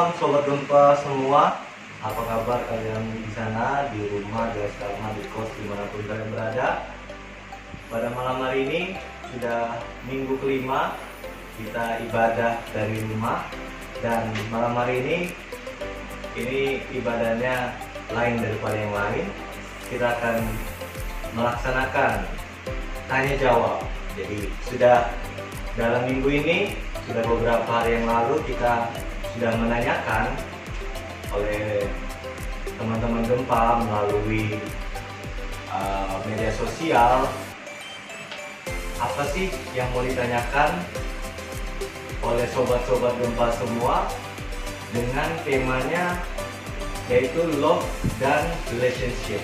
malam Sobat Gempa semua. Apa kabar kalian di sana, di rumah, di asrama, di kos, dimanapun kalian berada. Pada malam hari ini sudah minggu kelima kita ibadah dari rumah. Dan malam hari ini ibadahnya lain daripada yang lain. Kita akan melaksanakan tanya jawab. Jadi sudah dalam minggu ini, sudah beberapa hari yang lalu kita sudah menanyakan oleh teman-teman Gempa melalui media sosial, apa sih yang mau ditanyakan oleh sobat-sobat Gempa semua, dengan temanya yaitu love dan relationship.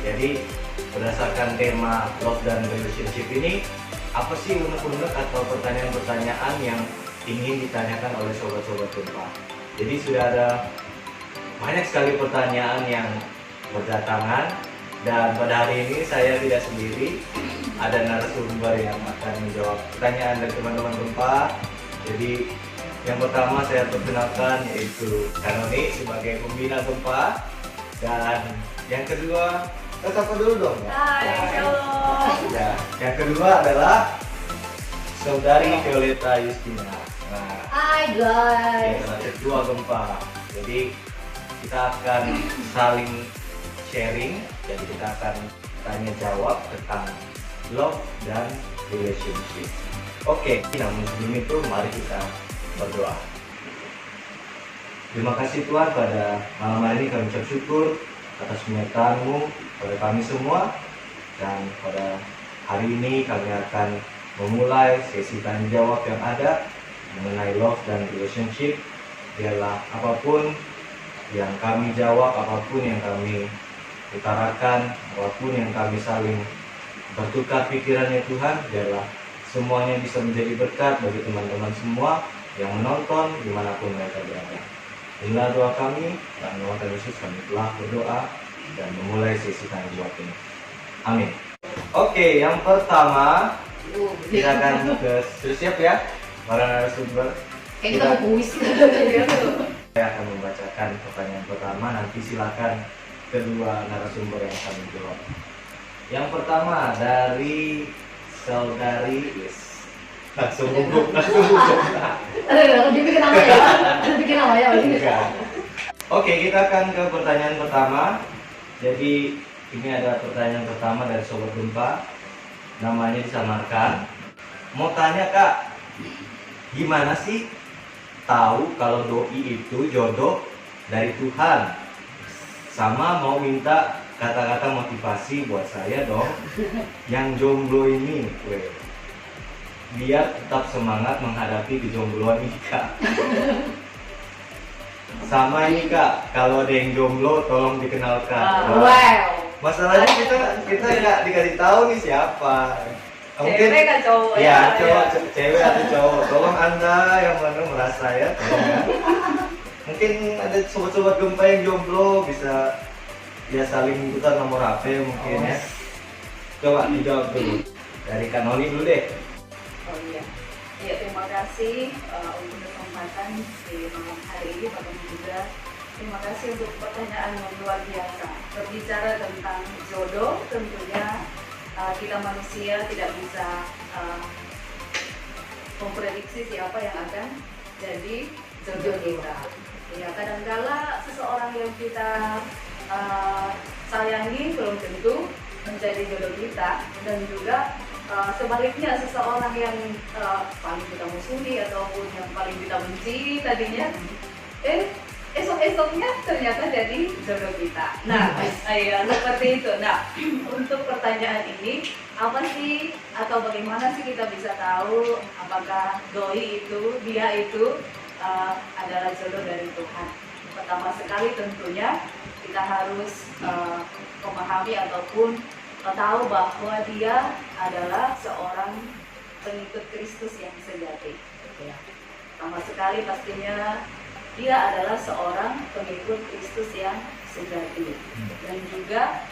Jadi berdasarkan tema love dan relationship ini, apa sih unek-unek atau pertanyaan-pertanyaan yang ingin ditanyakan oleh sobat-sobat Gempa. Jadi sudah ada banyak sekali pertanyaan yang berdatangan, dan pada hari ini saya tidak sendiri, ada narasumber yang akan menjawab pertanyaan dari teman-teman Gempa. Jadi yang pertama saya perkenalkan yaitu Kanoni sebagai pembina Gempa, dan yang kedua, sapa dulu dong ya. Hai, shalom. Ya, yang kedua adalah Saudari Violeta Justina. Nah, Hai guys. yang kedua Gempa. Jadi kita akan saling sharing. Jadi kita akan tanya jawab tentang love dan relationship. Oke, namun sebelum itu mari kita berdoa. Terima kasih Tuhan, pada malam hari ini kami ucap syukur atas penyertaan-Mu pada kami semua, dan pada hari ini kami akan memulai sesi tanya jawab yang ada mengenai love dan relationship. Biarlah apapun yang kami jawab, apapun yang kami utarakan, apapun yang kami saling bertukar pikirannya Tuhan, biarlah semuanya bisa menjadi berkat bagi teman-teman semua yang menonton dimanapun mereka berada. Inilah doa kami, dan nama Tuhan Yesus kami telah berdoa dan memulai sesi tanya jawab ini. Amin. Oke, yang pertama kita akan sudah siap ya para narasumber. Kita kuis. Saya akan membacakan pertanyaan pertama, nanti silakan kedua narasumber yang akan menjawab. Yang pertama dari Saudari langsung gugup. Dibikin nama ya? Dibikin nama ya? Enggak. Oke, kita akan ke pertanyaan pertama. Jadi ini ada pertanyaan pertama dari Sobat Gempa, namanya disamarkan. Mau tanya Kak, gimana sih tahu kalau doi itu jodoh dari Tuhan? Sama mau minta kata-kata motivasi buat saya dong, yang jomblo ini, biar tetap semangat menghadapi kejombloan ini Kak. Sama ini Kak, kalau ada yang jomblo tolong dikenalkan. Wow. Masalahnya kita nggak dikasih tahu nih siapa. Mungkin Cewek kan cowok ya, cowok, cewek atau cowok. Tolong Anda yang mana merasa ya, tolong ya. Mungkin ada sobat-sobat Gempa yang jomblo, bisa ya saling tukar nomor HP mungkin ya. Coba dijawab dulu. Dari Kak Noni dulu deh. Oh iya. Ya, terima kasih untuk kesempatan di malam hari ini, Bapak juga. Terima kasih untuk pertanyaan yang luar biasa. Berbicara tentang jodoh, tentunya kita manusia tidak bisa memprediksi siapa yang akan jadi jodoh kita. Ya, kadangkala seseorang yang kita sayangi belum tentu menjadi jodoh kita, dan juga sebaliknya seseorang yang paling kita musuhi ataupun yang paling kita benci tadinya, esok-esoknya ternyata jadi jodoh kita. Nah, ya, seperti itu. Nah, untuk pertanyaan ini, apa sih atau bagaimana sih kita bisa tahu apakah doi itu, dia itu adalah jodoh dari Tuhan? Pertama sekali tentunya kita harus memahami ataupun tahu bahwa dia adalah seorang pengikut Kristus yang sejati. Pertama sekali pastinya dia adalah seorang pengikut Kristus yang sejati, dan juga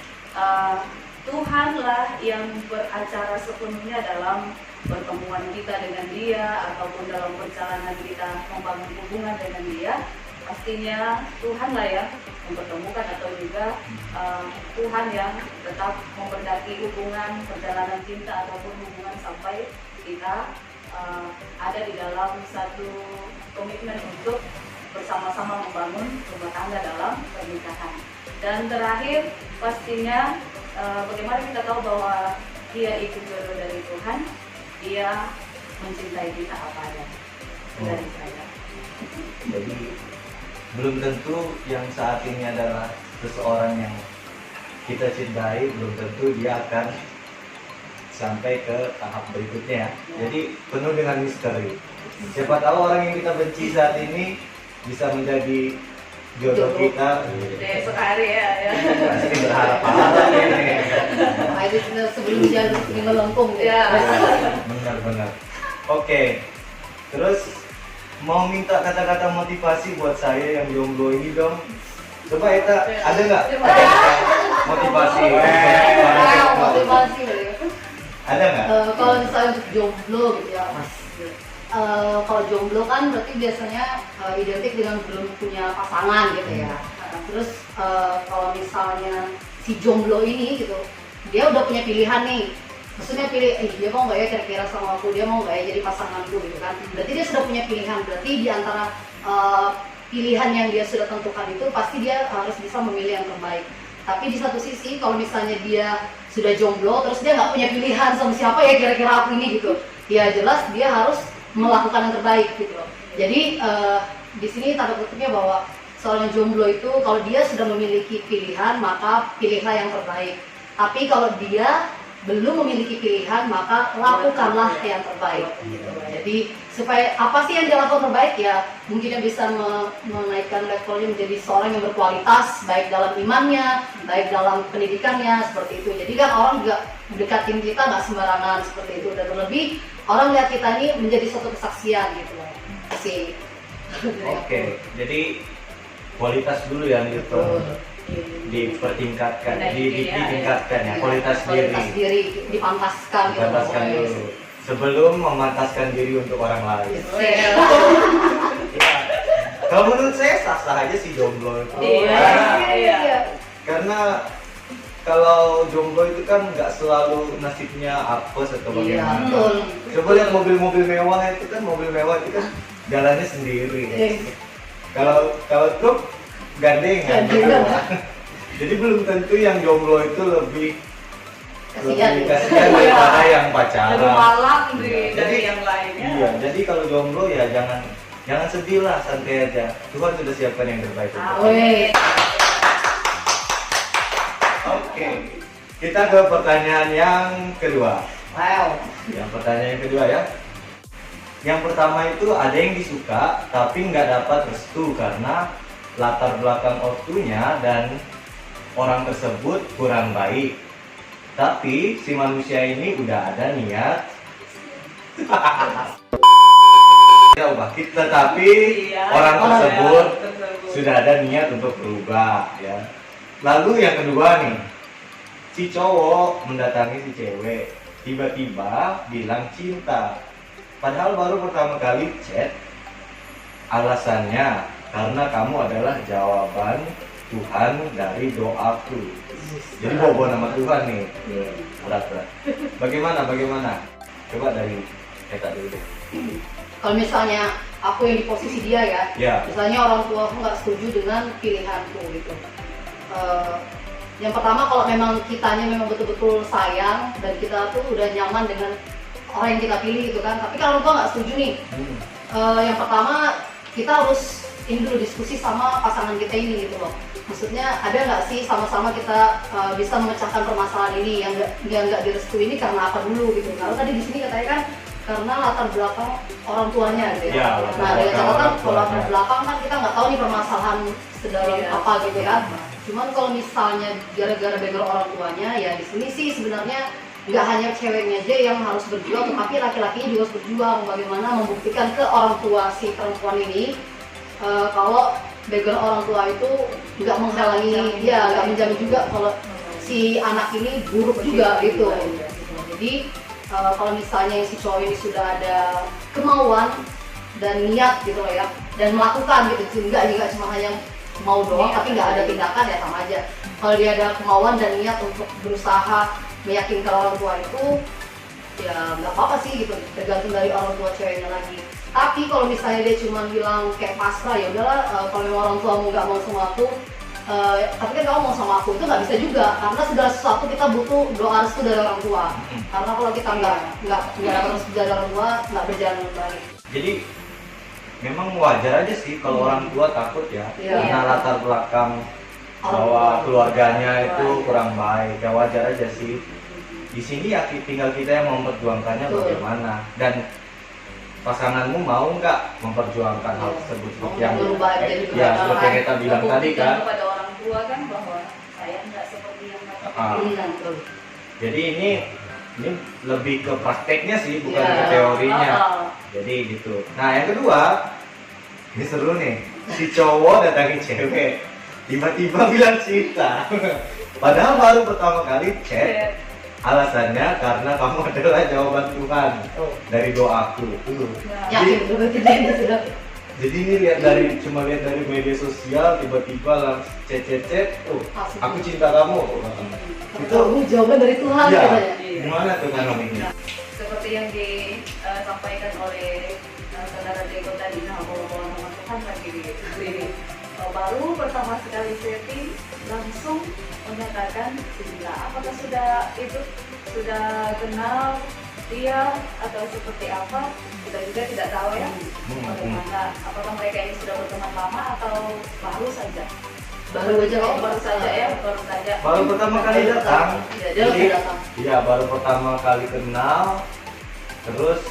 Tuhanlah yang beracara sepenuhnya dalam pertemuan kita dengan dia ataupun dalam perjalanan kita membangun hubungan dengan dia. pastinya Tuhan lah ya mempertemukan, atau juga Tuhan yang tetap memberkati hubungan perjalanan cinta ataupun hubungan sampai kita ada di dalam satu komitmen untuk bersama-sama membangun rumah tangga dalam pernikahan. Dan terakhir pastinya bagaimana kita tahu bahwa dia itu jodoh dari Tuhan, dia mencintai kita apa adanya. Dari saya. Jadi belum tentu yang saat ini adalah seseorang yang kita cintai, belum tentu dia akan sampai ke tahap berikutnya. Jadi penuh dengan misteri. Siapa tahu orang yang kita benci saat ini bisa menjadi jodoh kita. Esok hari ya. Pasti berharap-harap ini. Itu sebelum dia melengkung Ya. Benar-benar. Oke. Terus mau minta kata-kata motivasi buat saya yang jomblo ini dong. Coba Eta, ada nggak motivasi? motivasi Ada nggak? kalau misalnya untuk jomblo gitu ya mas, kalau jomblo kan berarti biasanya identik dengan belum punya pasangan gitu ya. Terus kalau misalnya si jomblo ini gitu, dia udah punya pilihan nih, maksudnya pilih, dia mau nggak ya kira-kira sama aku, dia mau nggak ya jadi pasanganku gitu kan. Berarti dia sudah punya pilihan, berarti di antara pilihan yang dia sudah tentukan itu pasti dia harus bisa memilih yang terbaik. Tapi di satu sisi kalau misalnya dia sudah jomblo terus dia nggak punya pilihan sama siapa ya kira-kira aku ini gitu, ya jelas dia harus melakukan yang terbaik gitu loh. Jadi di sini tanda kutipnya bahwa seorang jomblo itu kalau dia sudah memiliki pilihan maka pilihlah yang terbaik. Tapi kalau dia belum memiliki pilihan maka lakukanlah yang terbaik. Jadi supaya apa sih yang dia lakukan terbaik ya, mungkin dia bisa menaikkan levelnya menjadi seorang yang berkualitas baik dalam imannya, baik dalam pendidikannya, seperti itu. Jadi kan orang juga mendekatin kita nggak sembarangan seperti itu, dan terlebih orang lihat kita ini menjadi suatu kesaksian gitu loh. Sih. Oke, jadi kualitas dulu yang dipertingkatkan, ditingkatkan ya, kualitas diri, dipantaskan gitu. Dipantaskan dulu sebelum memantaskan diri untuk orang lain. Ya. Kalau menurut saya sah-sah aja sih jomblo itu. Iya. Karena kalau jomblo itu kan nggak selalu nasibnya apes atau bagaimana. Betul. Coba lihat mobil-mobil mewah itu kan, mobil mewah itu kan jalannya sendiri. Kalau truk gandengan. Jadi belum tentu yang jomblo itu lebih kasihan daripada yang pacaran. Lebih malang Iya. dari yang lainnya. Iya, jadi kalau jomblo ya jangan sedih lah, santai aja. Tuhan sudah siapkan yang terbaik untuk kita. Oke, kita ke pertanyaan yang kedua. Wow. Yang pertanyaan yang kedua ya. Yang pertama itu ada yang disuka tapi nggak dapat restu karena latar belakang ortunya dan orang tersebut kurang baik. Tapi si manusia ini udah ada niat ya ubah kita, tapi orang tersebut sudah ada niat untuk berubah ya. Lalu yang kedua nih, si cowok mendatangi si cewek, tiba-tiba bilang cinta, padahal baru pertama kali chat. Alasannya karena kamu adalah jawaban Tuhan dari doaku. Jadi bawa nama Tuhan nih. Berat. Bagaimana? Coba dari kita dulu deh. Kalau misalnya aku yang di posisi dia ya, misalnya orang tua aku nggak setuju dengan pilihanku gitu. Yang pertama kalau memang kitanya memang betul-betul sayang dan kita tuh udah nyaman dengan orang yang kita pilih gitu kan. Tapi kalau tua nggak setuju nih, yang pertama kita harus ini dulu diskusi sama pasangan kita ini gitu loh. Maksudnya ada nggak sih sama-sama kita bisa memecahkan permasalahan ini yang nggak direstui ini karena apa dulu gitu. Kalau tadi di sini katanya kan karena latar belakang orang tuanya gitu ya. Nah dengan catatan kalau latar belakang kan kita nggak tahu nih permasalahan sedalam apa gitu kan. Cuman kalau misalnya gara-gara background orang tuanya ya di sini sih sebenarnya nggak hanya ceweknya aja yang harus berjuang, tetapi laki-lakinya juga harus berjuang bagaimana membuktikan ke orang tua si perempuan ini kalau background orang tua itu nggak menghalangi dia, nggak menjamin juga kalau si anak ini buruk juga gitu. Jadi kalau misalnya si cowok ini sudah ada kemauan dan niat gitu loh ya dan melakukan gitu, nggak cuma hanya mau doang tapi nggak ada tindakan, ya sama aja. Kalau dia ada kemauan dan niat untuk berusaha meyakinkan orang tua itu, ya nggak apa-apa sih gitu, tergantung dari orang tua ceweknya lagi. Tapi kalau misalnya dia cuma bilang kayak pasrah, ya udahlah, kalau memang orang tuamu nggak mau sama aku, tapi kan kamu mau sama aku, itu nggak bisa juga, karena segala sesuatu kita butuh doa restu dari orang tua. Karena kalau kita nggak dapat restu dari orang tua, nggak berjalan dengan baik. Jadi memang wajar aja sih kalau orang tua takut ya, Iya. karena latar belakang bahwa keluarganya itu kurang baik, ya wajar aja sih. Di sini ya tinggal kita yang memperjuangkannya Betul. bagaimana, dan pasanganmu mau nggak memperjuangkan hal tersebut seperti yang berubah jadi ya berubah. seperti yang kita bilang tadi Membuktikan kan. kepada orang tua kan bahwa saya nggak seperti yang mereka Ah. pikirkan. Betul. Jadi ini lebih ke prakteknya sih, bukan Iya. ke teorinya. Oh. Jadi gitu. Nah yang kedua, ini seru nih, si cowok datangi cewek, tiba-tiba bilang cinta. Padahal baru pertama kali chat, alasannya karena kamu adalah jawaban Tuhan dari doaku. Nah, Yakin betul tidak ini sudah. Jadi ini cuma lihat dari media sosial, tiba-tiba langsung chat, aku cinta kamu. Itu jawaban dari Tuhan Ya, katanya. gimana tuh kan ini? seperti yang disampaikan oleh saudara Diego tadi, nah bahwa nama Tuhan lagi di sini. Baru pertama sekali setting langsung menyatakan cinta. Apakah sudah kenal dia atau seperti apa? Kita juga tidak tahu ya. Bagaimana? Apakah mereka ini sudah berteman lama atau baru saja? Baru aja kok. Baru saja ya, baru saja. Baru pertama kali datang. Iya, dia langsung datang. Iya, baru pertama kali kenal. Terus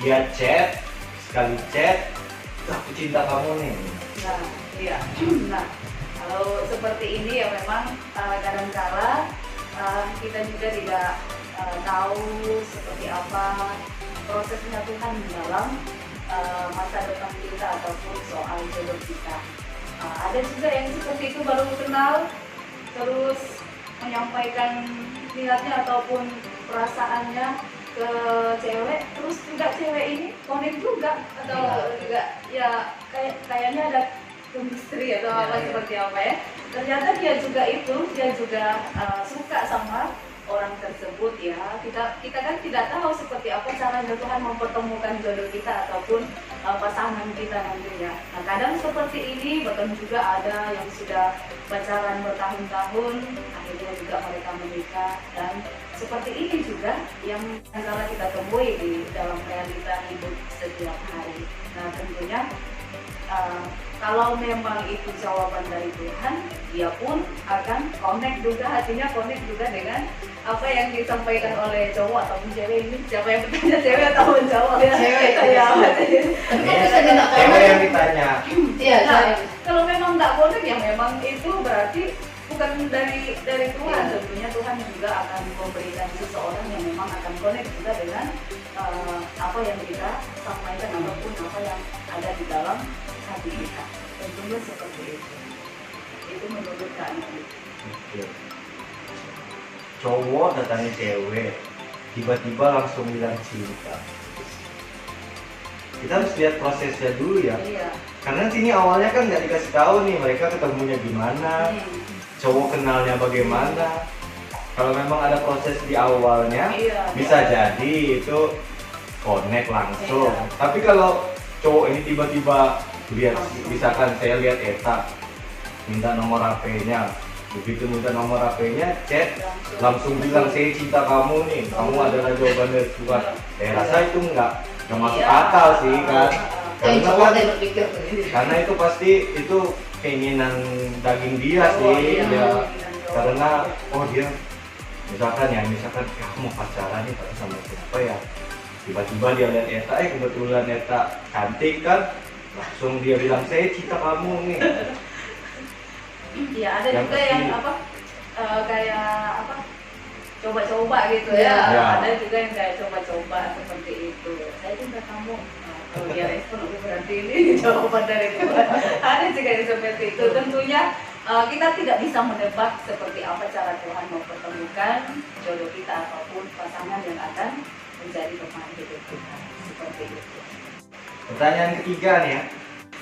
dia chat, sekali chat, aku cinta kamu nih. Nah, iya. Nah, kalau seperti ini ya memang kadang-kala kita juga tidak tahu seperti apa prosesnya Tuhan dalam masa depan kita ataupun soal jodoh kita. Ada juga yang seperti itu baru kenal terus menyampaikan niatnya ataupun perasaannya ke cewek, terus juga cewek ini connect juga atau juga ya kayaknya ada chemistry atau apa seperti apa ya. Ternyata dia juga suka sama orang tersebut ya. Kita kan tidak tahu seperti apa caranya Tuhan mempertemukan jodoh kita ataupun pasangan kita nantinya. Nah kadang seperti ini, bahkan juga ada yang sudah pacaran bertahun-tahun, akhirnya juga mereka menikah, dan seperti ini juga yang kadang kita temui di dalam realita hidup setiap hari. Nah tentunya kalau memang itu jawaban dari Tuhan, dia pun akan connect juga, hatinya connect juga dengan apa yang disampaikan oleh cowok ataupun cewek. Ini siapa yang bertanya, cewek atau cowok ya? Cewek. Ya. Tapi kan bisa dia nggak Cewek yang connect. ditanya. Iya, Nah, saya. kalau memang nggak connect ya memang itu berarti bukan dari Tuhan. Tentunya Tuhan juga akan memberikan seseorang yang memang akan connect juga dengan apa yang kita sampaikan ataupun apa yang ada di dalam hati kita. Tentunya seperti itu. Itu menurut kami. Oke. Cowok datangi cewek, tiba-tiba langsung bilang cinta. Kita harus lihat prosesnya dulu ya. Iya. Karena sini awalnya kan nggak dikasih tahu nih mereka ketemunya gimana, cowok kenalnya bagaimana. Kalau memang ada proses di awalnya, Iya. bisa jadi itu connect langsung. Iya. Tapi kalau cowok ini tiba-tiba lihat, misalkan saya lihat Eta minta nomor HP-nya, begitu minta nomor HP-nya, chat langsung bilang saya cinta kamu nih, kamu adalah jawaban dari Tuhan. Saya rasa itu nggak masuk Iya. akal sih kan. Yang Karena cowok kan saya berpikir begini. karena itu pasti itu keinginan daging dia sih ya. Karena dia misalkan kamu pacaran nih sama siapa ya, tiba-tiba dia lihat Eta, kebetulan Eta cantik kan, langsung dia bilang saya cinta kamu nih. Iya, ada Yang juga pasti- yang kayak coba-coba gitu Iya. ya. Ya. Ada juga yang kayak coba-coba seperti itu. Saya cinta kamu. Kalau dia respon, oke berarti ini jawaban dari Tuhan. Ada juga yang seperti itu. Tentunya kita tidak bisa menebak seperti apa cara Tuhan mempertemukan jodoh kita ataupun pasangan yang akan menjadi teman hidup kita. Seperti itu. Pertanyaan ketiga nih ya.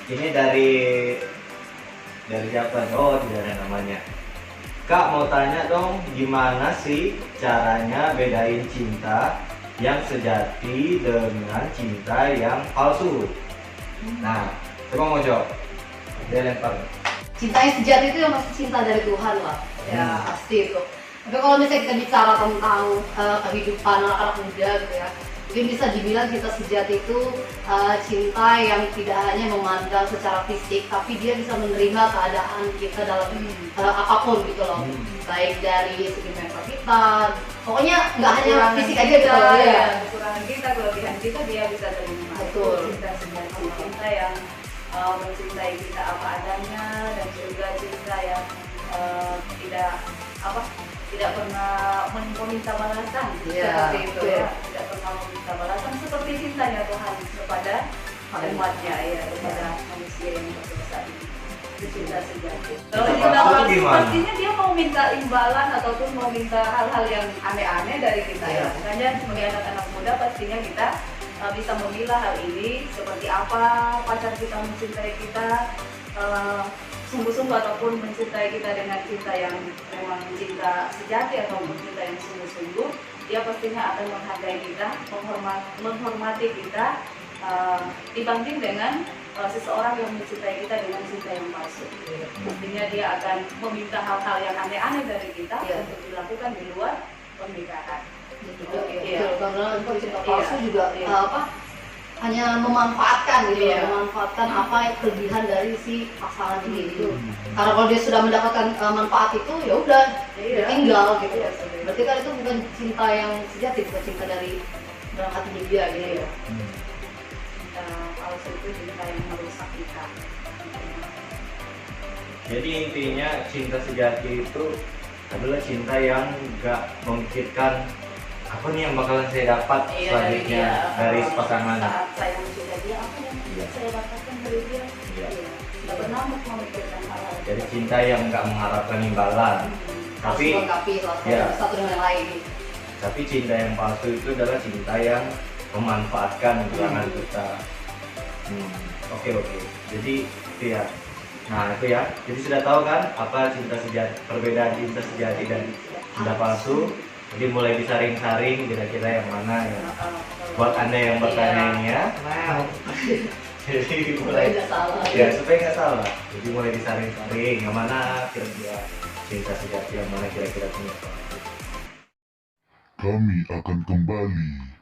Ini dari siapa? Oh, tidak ada namanya. Kak mau tanya dong, gimana sih caranya bedain cinta yang sejati dengan cinta yang palsu? Nah, coba mau jawab. Dia lempar. Cinta yang sejati itu yang pasti cinta dari Tuhan lah, ya pasti itu. Tapi kalau misalnya kita bicara tentang kehidupan anak-anak muda gitu ya, mungkin bisa dibilang cinta sejati itu cinta yang tidak hanya memandang secara fisik, tapi dia bisa menerima keadaan kita dalam apapun gitu loh, baik dari segi mental kita, pokoknya nggak hanya fisik aja gitu loh ya. Kekurangan kita, kelebihan kita dia bisa terima. Betul. Cinta sejati, cinta yang mencintai kita apa adanya, dan juga cinta yang tidak pernah meminta balasan, seperti itu ya, tidak pernah meminta balasan seperti cintanya Tuhan kepada umatnya ya, kepada manusia yang berdosa ini. Itu cinta sejati. Kalau cinta palsu pastinya dia mau minta imbalan ataupun mau minta hal-hal yang aneh-aneh dari kita ya. Makanya sebagai anak-anak muda pastinya kita bisa memilah hal ini, seperti apa pacar kita mencintai kita sungguh-sungguh ataupun mencintai kita dengan cinta yang memang cinta sejati ataupun cinta yang sungguh-sungguh, dia pastinya akan menghargai kita, menghormati kita dibanding dengan seseorang yang mencintai kita dengan cinta yang palsu. Pastinya dia akan meminta hal-hal yang aneh-aneh dari kita untuk dilakukan di luar pernikahan. Karena cinta palsu juga hanya memanfaatkan gitu, memanfaatkan apa kelebihan dari si pasangan ini gitu. Karena kalau dia sudah mendapatkan manfaat itu, ya udah tinggal gitu. Berarti kan itu bukan cinta yang sejati, bukan cinta dari dalam hati dia gitu ya. Cinta palsu itu cinta yang merusak kita. Jadi intinya cinta sejati itu adalah cinta yang gak memikirkan apa nih yang bakalan saya dapat selanjutnya dari pasangan. Saat saya mencintai dia, apa yang saya dapatkan dari dia? Tidak pernah memikirkan hal-hal. Jadi cinta yang nggak mengharapkan imbalan, tapi satu dengan yang lain. Tapi cinta yang palsu itu adalah cinta yang memanfaatkan kekurangan kita. Oke. Jadi itu ya. Nah itu ya. Jadi sudah tahu kan apa cinta sejati, perbedaan cinta sejati dan cinta palsu. Jadi mulai disaring-saring kira-kira yang mana ya. Buat Anda yang bertanya ini ya. Jadi mulai supaya nggak salah. Jadi mulai disaring-saring yang mana kira-kira cinta sejati, yang mana kira-kira punya. Kami akan kembali.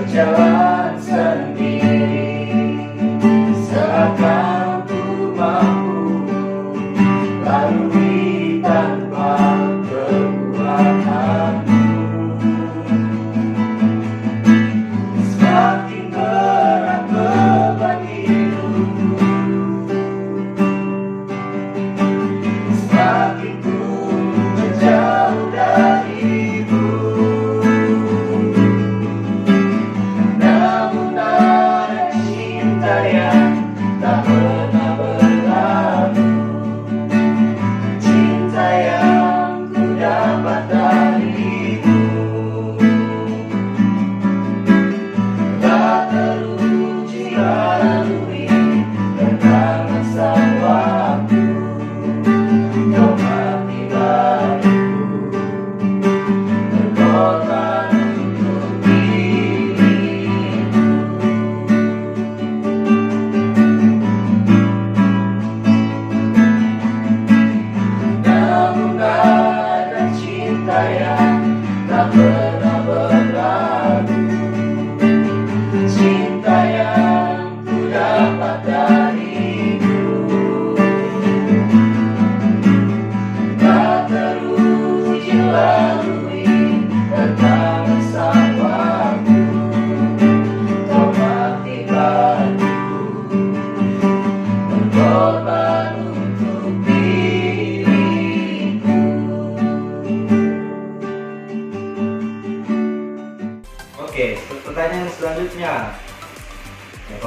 Jalan sendiri seakan ku mampu lalui tanpa kekuatanmu. Semakin berat beban hidupku, semakin ku menjauh darimu. Cinta yang ku dapat darimu.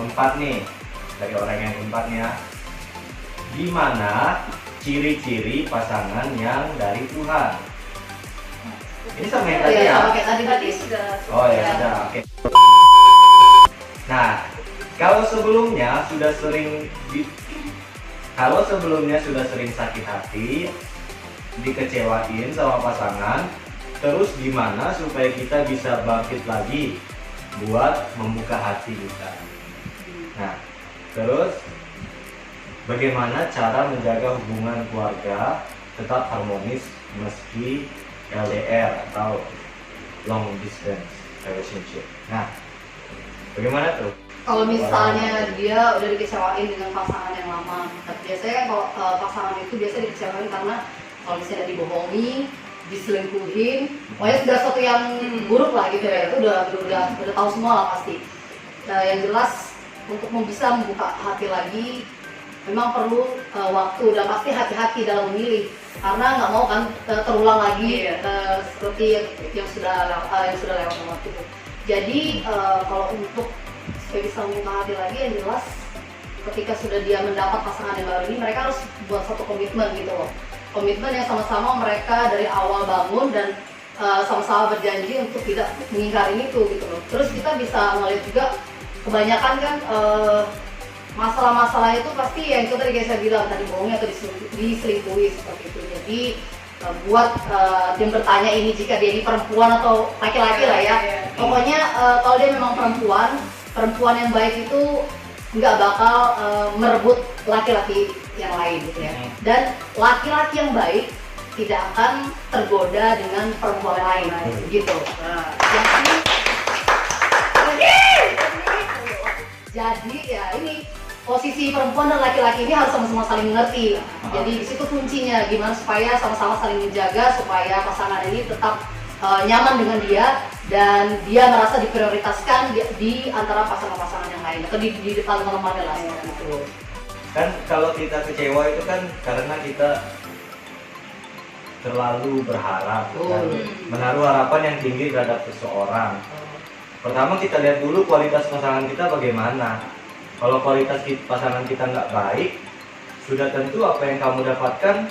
keempat nih, dari orang yang keempat nih ya. Gimana ciri-ciri pasangan yang dari Tuhan? Ini sama yang tadi Iya, ya? sama kayak tadi Tadi sudah. Oh ya sudah, oke. Nah, kalau sebelumnya sudah sering sakit hati, dikecewain sama pasangan, terus gimana supaya kita bisa bangkit lagi buat membuka hati kita? Nah, terus bagaimana cara menjaga hubungan keluarga tetap harmonis meski LDR atau long distance relationship? Nah, bagaimana tuh? Kalau misalnya dia udah dikecewain dengan pasangan yang lama, biasanya kan kalau pasangan itu biasanya dikecewain karena kalau misalnya dibohongi, diselingkuhin, pokoknya sudah sesuatu yang buruk lah gitu ya, itu udah tahu semua lah pasti. Nah, yang jelas untuk bisa membuka hati lagi memang perlu waktu dan pasti hati-hati dalam memilih, karena nggak mau kan terulang lagi seperti yang sudah lewat waktu itu. Jadi kalau untuk supaya bisa membuka hati lagi, yang jelas ketika sudah dia mendapat pasangan yang baru ini, mereka harus buat satu komitmen gitu loh, komitmen yang sama-sama mereka dari awal bangun dan sama-sama berjanji untuk tidak mengingkari itu gitu loh. Terus kita bisa melihat juga kebanyakan kan masalah-masalah itu pasti yang itu tadi kayak saya bilang tadi, bohongnya atau diselingkuhi seperti itu. Jadi buat yang bertanya ini, jika dia ini perempuan atau laki-laki lah ya, pokoknya kalau dia memang perempuan yang baik itu nggak bakal merebut laki-laki yang lain gitu ya. Dan laki-laki yang baik tidak akan tergoda dengan perempuan lain gitu. Jadi ya ini posisi perempuan dan laki-laki ini harus sama-sama saling mengerti. Jadi di situ kuncinya, gimana supaya sama-sama saling menjaga supaya pasangan ini tetap nyaman dengan dia dan dia merasa diprioritaskan di antara pasangan-pasangan yang lain atau di depan teman-temannya lah gitu. Kan kalau kita kecewa itu kan karena kita terlalu berharap dan menaruh harapan yang tinggi terhadap seseorang. Pertama kita lihat dulu kualitas pasangan kita bagaimana. Kalau kualitas pasangan kita nggak baik, sudah tentu apa yang kamu dapatkan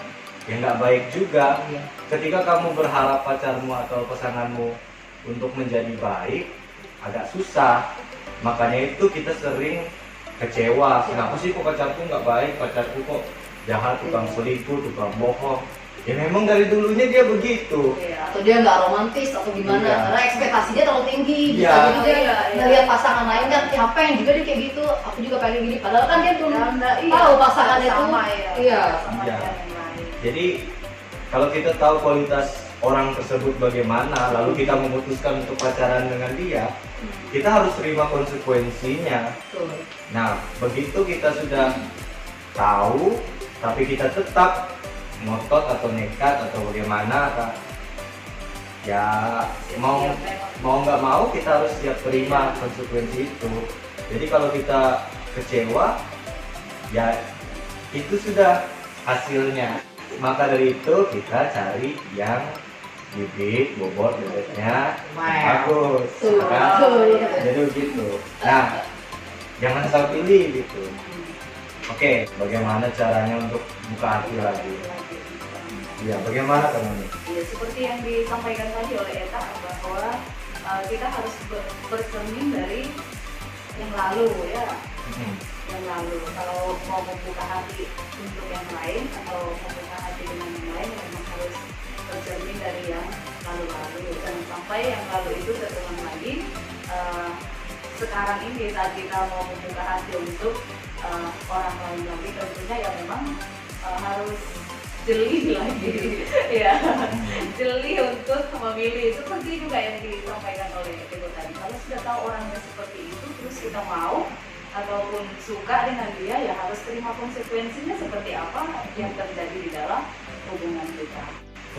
ya nggak baik juga. Ketika kamu berharap pacarmu atau pasanganmu untuk menjadi baik, agak susah. Makanya itu kita sering kecewa. Kenapa sih kok pacarku nggak baik, pacarku kok jahat, tukang selingkuh, tukang bohong. Ya memang dari dulunya dia begitu. Atau dia nggak romantis atau gimana, karena ekspektasi dia terlalu tinggi. Bisa gitu dia ngelihat pasangan lain kan, ya apa yang juga dia kayak gitu, aku juga pengen gini. Padahal kan dia belum tahu pasangannya itu. Jadi kalau kita tahu kualitas orang tersebut bagaimana, lalu kita memutuskan untuk pacaran dengan dia, kita harus terima konsekuensinya. Nah, begitu kita sudah tahu, tapi kita tetap ngotot atau nekat atau bagaimana, ya mau nggak mau kita harus siap terima konsekuensi itu. Jadi kalau kita kecewa, ya itu sudah hasilnya. Maka dari itu kita cari yang bibit, bobot, bebeknya bagus, kan? Jadi begitu. Nah, jangan asal pilih gitu. Oke, bagaimana caranya untuk buka hati lagi? Ya, bagaimana kamu nih? Ya, seperti yang disampaikan tadi oleh Eta, bahwa kita harus bercermin dari yang lalu ya. Yang lalu, kalau mau membuka hati untuk yang lain atau membuka hati dengan yang lain, memang harus bercermin dari yang lalu-lalu. Jangan sampai yang lalu itu terulang lagi. Sekarang ini saat kita mau membuka hati untuk orang lain lagi, tentunya ya memang harus jeli lagi, ya jeli untuk memilih. Seperti juga yang disampaikan oleh Ibu tadi, kalau sudah tahu orangnya seperti itu, terus kita mau ataupun suka dengan dia, ya harus terima konsekuensinya seperti apa yang terjadi di dalam hubungan kita.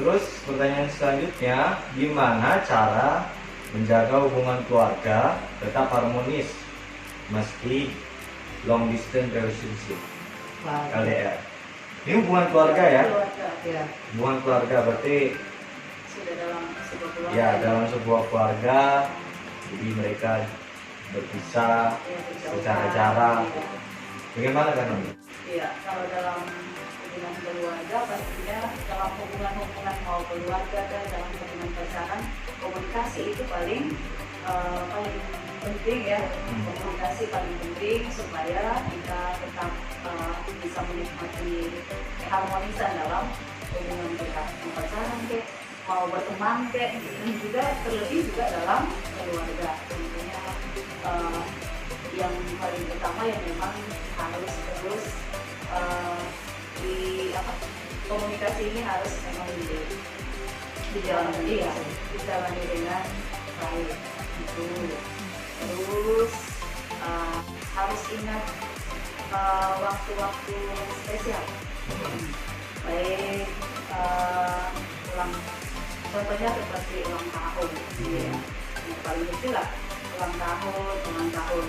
Terus pertanyaan selanjutnya, gimana cara menjaga hubungan keluarga tetap harmonis meski long distance relationship, LDR? Ini hubungan keluarga ya? Hubungan keluarga berarti sudah dalam sebuah keluarga. Ya, dalam sebuah keluarga, jadi mereka berpisah Ya, berjauhan. secara jarak. Iya. Bagaimana kan Noni? Iya, kalau dalam hubungan keluarga pastinya dalam hubungan mau keluarga dan dalam hubungan pacaran komunikasi itu paling penting ya. Komunikasi paling penting supaya kita tetap bisa menikmati keharmonisan dalam hubungan pacaran kek, mau berteman kek, dan juga terlebih juga dalam keluarga. Tentunya yang paling utama yang memang harus terus komunikasi ini harus memang dijalani ya, dijalani dengan baik itu. Terus harus ingat waktu-waktu spesial, baik contohnya seperti ulang tahun, ya. Yang paling kecil lah ulang tahun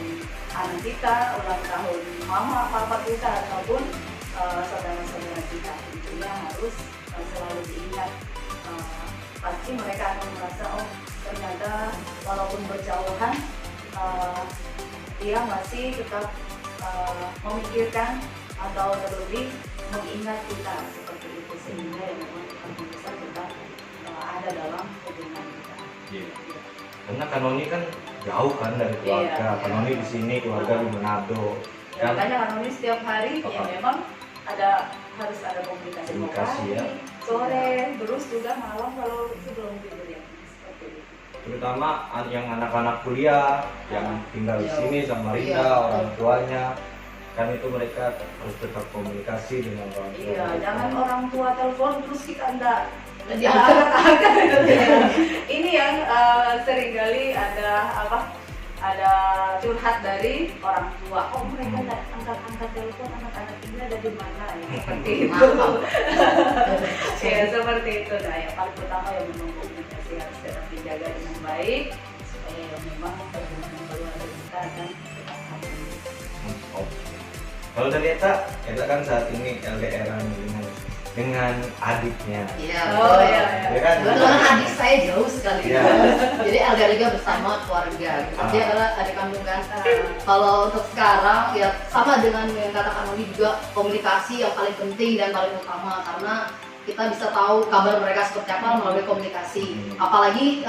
anak kita, ulang tahun mama papa kita ataupun saudara-saudara kita, tentunya harus selalu diingat. Pasti mereka akan merasa oh ternyata walaupun berjauhan dia masih tetap memikirkan atau terlebih mengingat kita seperti itu, sehingga yang memang kita bisa tetap ada dalam hubungan kita. Karena Kanoni kan jauh kan dari keluarga. Iya. Kanoni di sini, keluarga di Manado. Ya, makanya Kanoni setiap hari ya memang harus ada komunikasi Komunikasi, pagi, ya. sore, terus juga malam kalau sebelum tidur ya seperti itu. Terutama yang anak-anak kuliah yang tinggal di sini sama Rita, Iya. orang tuanya, kan itu mereka harus tetap komunikasi dengan orang tua. Iya, mereka. jangan orang tua telepon terus kita enggak Diangkat. angkat. Ini yang seringkali ada curhat dari orang tua. Oh mereka nggak angkat telepon, anak-anak ini ada di mana ya, seperti itu. Ya seperti itu. Nah yang paling pertama yang memang komunikasi harus tetap dijaga dengan baik supaya yang memang hubungan keluarga kita akan tetap harmonis. Oke. Kalau dari Eta kan saat ini LDR-an dengan adiknya. Iya. Oh betul. iya. Ya kan? Kebetulan adik saya jauh sekali. Iya. Jadi LDR juga bersama keluarga. Ah. Dia adalah adik kandung kan. Kalau untuk sekarang ya sama dengan yang katakan Noni juga, komunikasi yang paling penting dan paling utama, karena kita bisa tahu kabar mereka seperti apa melalui komunikasi. Apalagi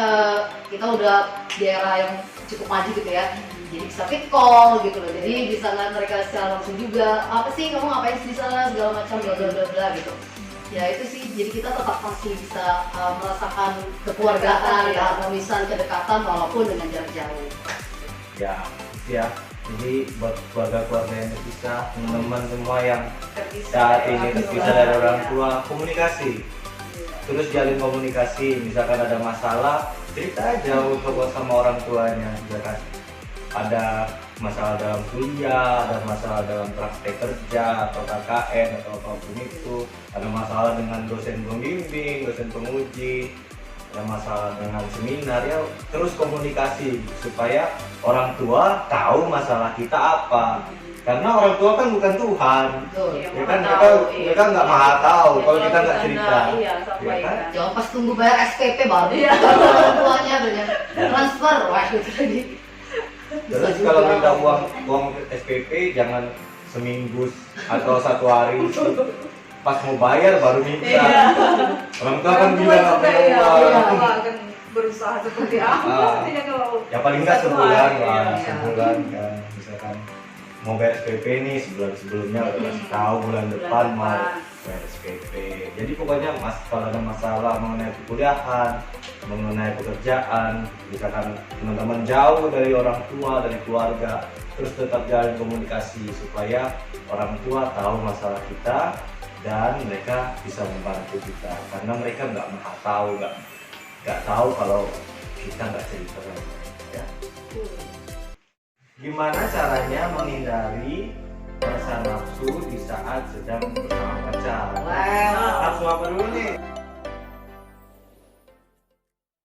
kita udah di era yang cukup maju gitu ya. Jadi bisa fit call gitu loh. Jadi bisa ngeliat mereka secara langsung juga. Apa sih kamu ngapain di sana segala macam bla bla bla bla gitu. Ya itu sih, jadi kita tetap masih bisa merasakan kekeluargaan, Kedekatan, ya. keharmonisan, kedekatan walaupun dengan jarak jauh. Ya, itu ya. Jadi buat keluarga-keluarga yang terpisah, teman-teman semua yang saat ini terpisah dari orang tua, komunikasi. Terus jalin komunikasi, misalkan ada masalah, cerita aja untuk sama orang tuanya. Misalkan ada masalah dalam kuliah, ada masalah dalam praktek kerja atau KKN atau apapun itu, ada masalah dengan dosen pembimbing, dosen penguji, ada masalah dengan seminar, ya terus komunikasi supaya orang tua tahu masalah kita apa. Karena orang tua kan bukan Tuhan. Betul. Ya kan, mereka nggak maha tahu kalau kita nggak cerita. Iya, Ya sampaikan. kan? Jangan pas tunggu bayar SPP baru Iya. orang tuanya dengan transfer, wah itu tadi. Terus kalau minta uang SPP jangan seminggu atau 1 hari, pas mau bayar baru minta. Iya. Orang tua kan bilang nggak punya Iya, uang. akan berusaha seperti apa tidak kalau Ya paling nggak sebulan Iya. lah, sebulan kan. Misalkan mau bayar SPP nih sebulan sebelumnya udah kasih tahu bulan depan mau bayar SPP. Jadi pokoknya kalau ada masalah mengenai perkuliahan, mengenai pekerjaan, misalkan teman-teman jauh dari orang tua, dari keluarga, terus tetap jalin komunikasi supaya orang tua tahu masalah kita dan mereka bisa membantu kita, karena mereka nggak tahu kalau kita nggak cerita. Ya. Gimana caranya menghindari rasa nafsu di saat sedang bersama pacar? Wow. Nafsu apa dulu nih?